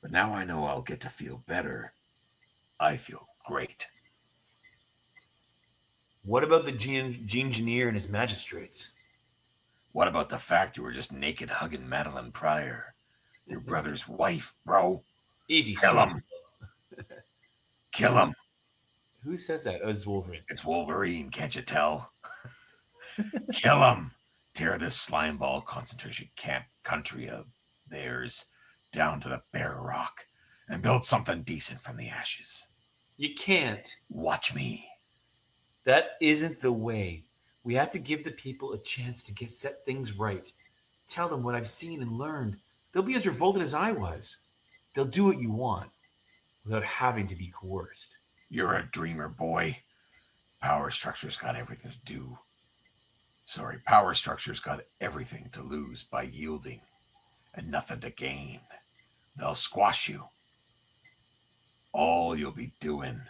A: but now I know I'll get to feel better. I feel great.
C: What about the Genegineer and his magistrates?
A: What about the fact you were just naked hugging Madeline Pryor? Your brother's wife, bro.
C: Easy.
A: Kill him. Kill him.
C: Who says that? Oh, it's Wolverine.
A: It's Wolverine, can't you tell? Kill him. Tear this slimeball concentration camp country of theirs down to the bare rock and build something decent from the ashes.
C: You can't.
A: Watch me.
C: That isn't the way. We have to give the people a chance to set things right. Tell them what I've seen and learned. They'll be as revolted as I was. They'll do what you want without having to be coerced.
A: You're a dreamer, boy. Power structure's got everything to do. Power structure's got everything to lose by yielding and nothing to gain. They'll squash you. All you'll be doing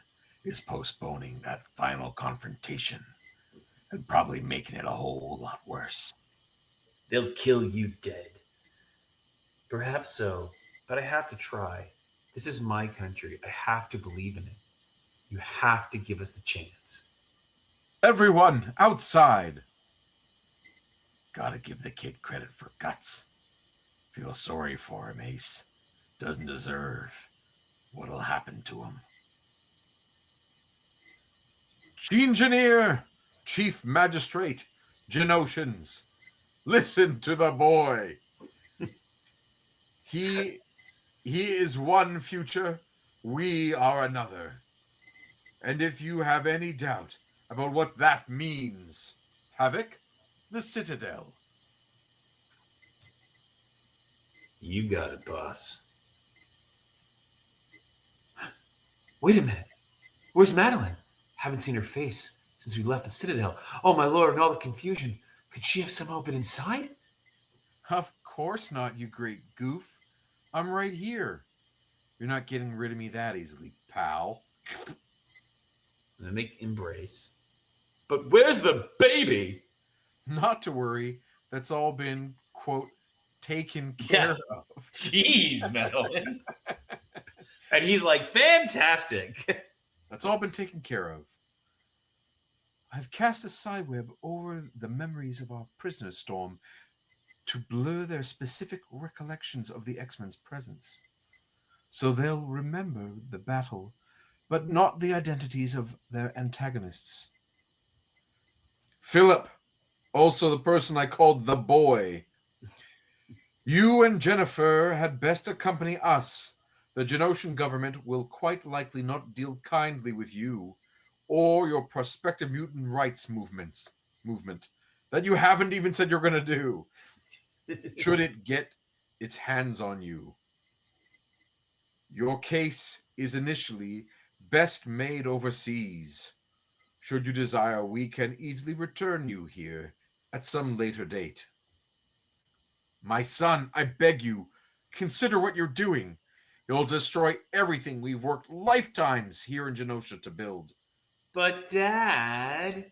A: is postponing that final confrontation and probably making it a whole lot worse.
C: They'll kill you dead. Perhaps so, but I have to try. This is my country. I have to believe in it. You have to give us the chance.
A: Everyone outside! Gotta give the kid credit for guts. Feel sorry for him, Ace. doesn't deserve what'll happen to him. Genegineer, Chief Magistrate, Genoshans, listen to the boy. He is one future, we are another. And if you have any doubt about what that means, Havoc, the Citadel.
C: You got it, boss. Wait a minute. Where's Madeline? Haven't seen her face since we left the Citadel. Oh, my lord, and all the confusion. Could she have somehow been inside?
A: Of course not, you great goof. I'm right here. You're not getting rid of me that easily, pal.
C: And they make embrace. But where's the baby?
A: Not to worry. That's all been, quote, taken care of.
C: Jeez, Madeline. And he's like, fantastic.
A: That's all been taken care of. I've cast a sideweb over the memories of our prisoner storm to blur their specific recollections of the X-Men's presence. So they'll remember the battle, but not the identities of their antagonists. Philip, also the person I called the boy. You and Jennifer had best accompany us. The Genoshan government will quite likely not deal kindly with you or your prospective mutant rights movement that you haven't even said you're going to do. Should it get its hands on you. Your case is initially best made overseas. Should you desire, we can easily return you here at some later date. My son, I beg you, consider what you're doing. You'll destroy everything we've worked lifetimes here in Genosha to build.
C: But, Dad,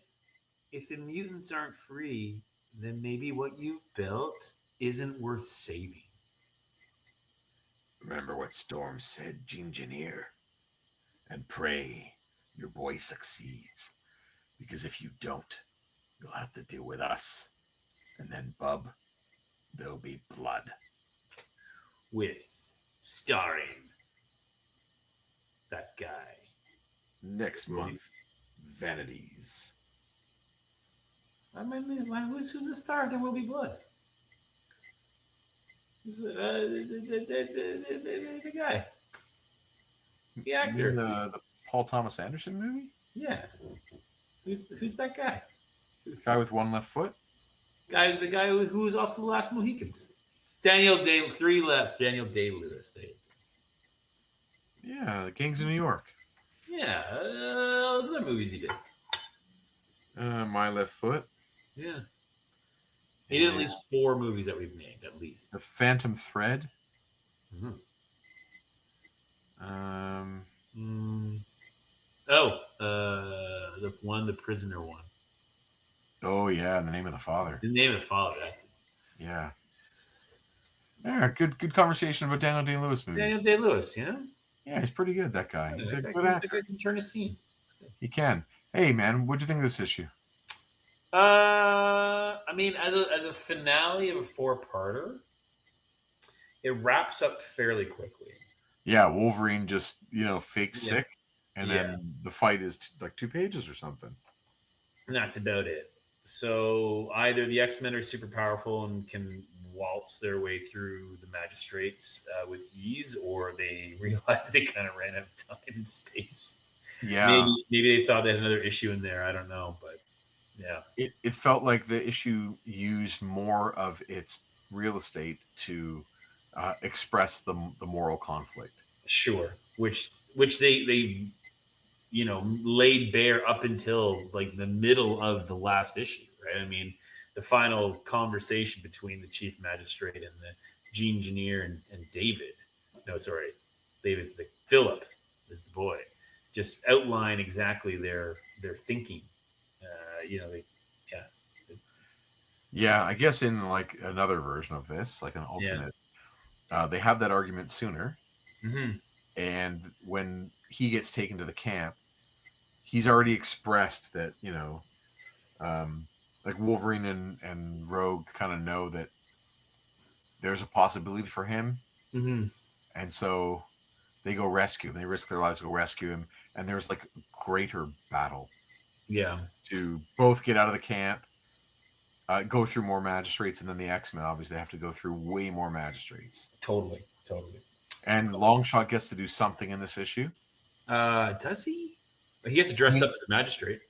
C: if the mutants aren't free, then maybe what you've built isn't worth saving.
A: Remember what Storm said, Genegineer, and pray your boy succeeds. Because if you don't, you'll have to deal with us. And then, bub, there'll be blood.
C: With starring that guy.
A: Next month, Vanities.
C: Who's the star? There will be blood. Who's the guy? The actor.
A: The Paul Thomas Anderson movie?
C: Yeah. Who's that guy?
A: Guy with one left foot?
C: The guy who was also the Last Mohicans. Daniel Day, 3 left. Daniel Day-Lewis.
A: Yeah, Gangs of New York.
C: Yeah, those other movies he did.
A: My Left Foot.
C: Yeah. He did at least 4 movies that we've named, at least.
A: The Phantom Thread.
C: Mm-hmm. The prisoner one.
A: Oh, yeah, The Name of the Father.
C: The Name of the Father, that's it.
A: Yeah. Yeah, good conversation about Daniel Day-Lewis movies.
C: Daniel Day-Lewis, yeah?
A: Yeah, he's pretty good, that guy. He's a good actor.
C: That guy can turn a scene.
A: He can. Hey, man, what'd you think of this issue?
C: I mean, as a finale of a 4-parter, it wraps up fairly quickly.
A: Yeah, Wolverine just, fake sick, and then the fight is like 2 pages or something.
C: And that's about it. So either the X-Men are super powerful and can waltz their way through the magistrates with ease, or they realize they kind of ran out of time and space.
A: Yeah.
C: Maybe they thought they had another issue in there. I don't know, but yeah.
A: It felt like the issue used more of its real estate to express the moral conflict.
C: Sure. Which they laid bare up until like the middle of the last issue, right? I mean, the final conversation between the chief magistrate and the Genegineer and David. No, sorry. David's Philip is the boy. Just outline exactly their thinking.
A: Yeah, I guess in like another version of this, like an alternate, they have that argument sooner.
C: Mm-hmm.
A: And when he gets taken to the camp, he's already expressed that, like Wolverine and Rogue kind of know that there's a possibility for him.
C: Mm-hmm.
A: And so they go rescue him. They risk their lives to go rescue him. And there's like a greater battle
B: Yeah.
A: to both get out of the camp, go through more magistrates, and then the X-Men obviously have to go through way more magistrates.
B: Totally.
A: And Longshot gets to do something in this issue.
B: Does he? He has to dress up as a magistrate.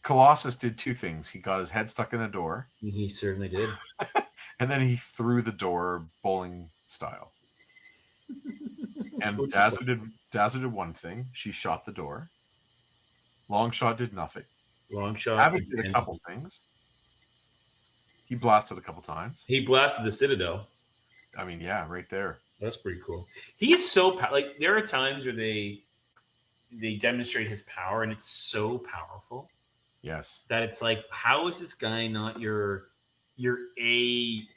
A: Colossus did two things. He got his head stuck in a door.
B: He certainly did.
A: And then he threw the door bowling style. And
B: Which is
A: Dazzler did one thing. She shot the door. Longshot did nothing.
B: Longshot.
A: Havoc did a couple things. He blasted a couple times.
B: He blasted the Citadel.
A: I mean, yeah, right there.
B: That's pretty cool. He's so like there are times where they demonstrate his power, and it's so powerful.
A: Yes.
B: That it's like, how is this guy not your A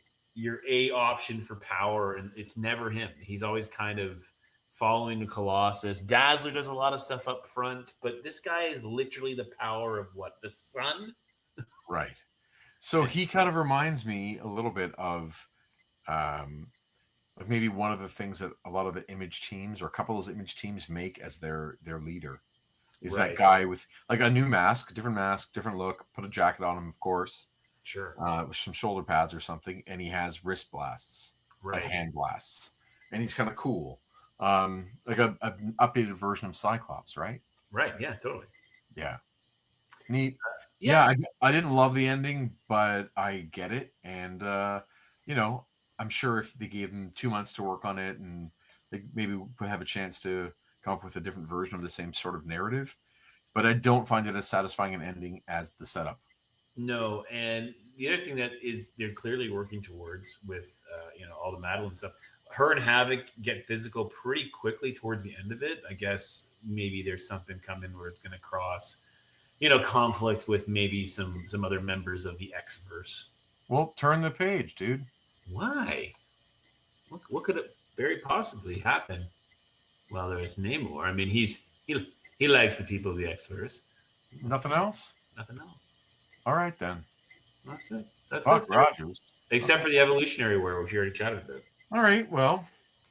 B: option for power? And it's never him. He's always kind of following the Colossus. Dazzler does a lot of stuff up front, but this guy is literally the power of what? The sun?
A: Right. So he kind of reminds me a little bit of like maybe one of the things that a lot of the Image teams or a couple of those Image teams make as their leader. Is
B: Right.
A: that guy with like a new mask, different look, put a jacket on him, of course.
B: Sure.
A: With some shoulder pads or something, and he has wrist blasts,
B: Right.
A: like hand blasts, and he's kind of cool. Like an updated version of Cyclops, right?
B: Right. Yeah, totally.
A: Yeah. Neat.
B: Yeah.
A: I didn't love the ending, but I get it. And, I'm sure if they gave him 2 months to work on it and they maybe would have a chance to come up with a different version of the same sort of narrative. But I don't find it as satisfying an ending as the setup.
B: No, and the other thing that is they're clearly working towards with all the Madeline stuff. Her and Havoc get physical pretty quickly towards the end of it. I guess maybe there's something coming where it's going to cross, conflict with maybe some other members of the X-verse.
A: Well, turn the page, dude.
B: Why? What could it very possibly happen? Well, there's Namor. I mean, he likes the people of the X-verse.
A: Nothing else?
B: Nothing else.
A: All right, then.
B: That's it. That's
A: Fuck
B: it.
A: Rogers.
B: Except for the evolutionary war, which you already chatted about.
A: All right, well,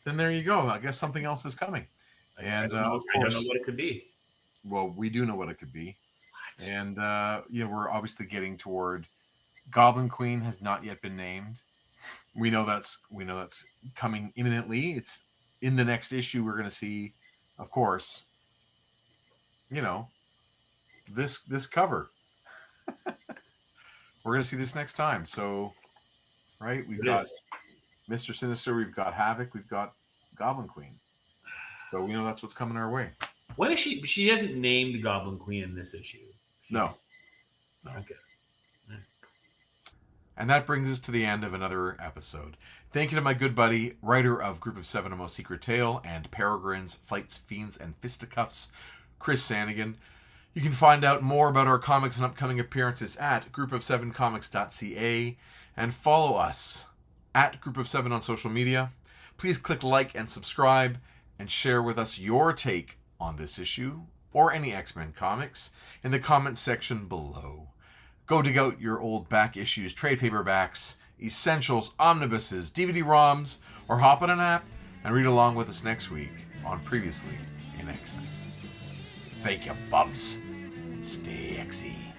A: then there you go. I guess something else is coming. And
B: I don't know what it could be.
A: Well, we do know what it could be.
B: What?
A: And we're obviously getting toward Goblin Queen has not yet been named. We know that's coming imminently. It's in the next issue. We're going to see, of course, this cover. We're going to see this next time. So, right, we've got Mr. Sinister, we've got Havoc, we've got Goblin Queen. So we know that's what's coming our way.
B: When is she? She hasn't named Goblin Queen in this issue.
A: No.
B: Okay.
A: And that brings us to the end of another episode. Thank you to my good buddy, writer of Group of Seven, A Most Secret Tale, and Peregrines, Flights, Fiends, and Fisticuffs, Chris Sanigan. You can find out more about our comics and upcoming appearances at groupofsevencomics.ca and follow us at Group of Seven on social media. Please click like and subscribe and share with us your take on this issue or any X-Men comics in the comments section below. Go dig out your old back issues, trade paperbacks, essentials, omnibuses, DVD-ROMs, or hop on an app and read along with us next week on Previously in X-Men. Thank you, bubs, and stay X-y.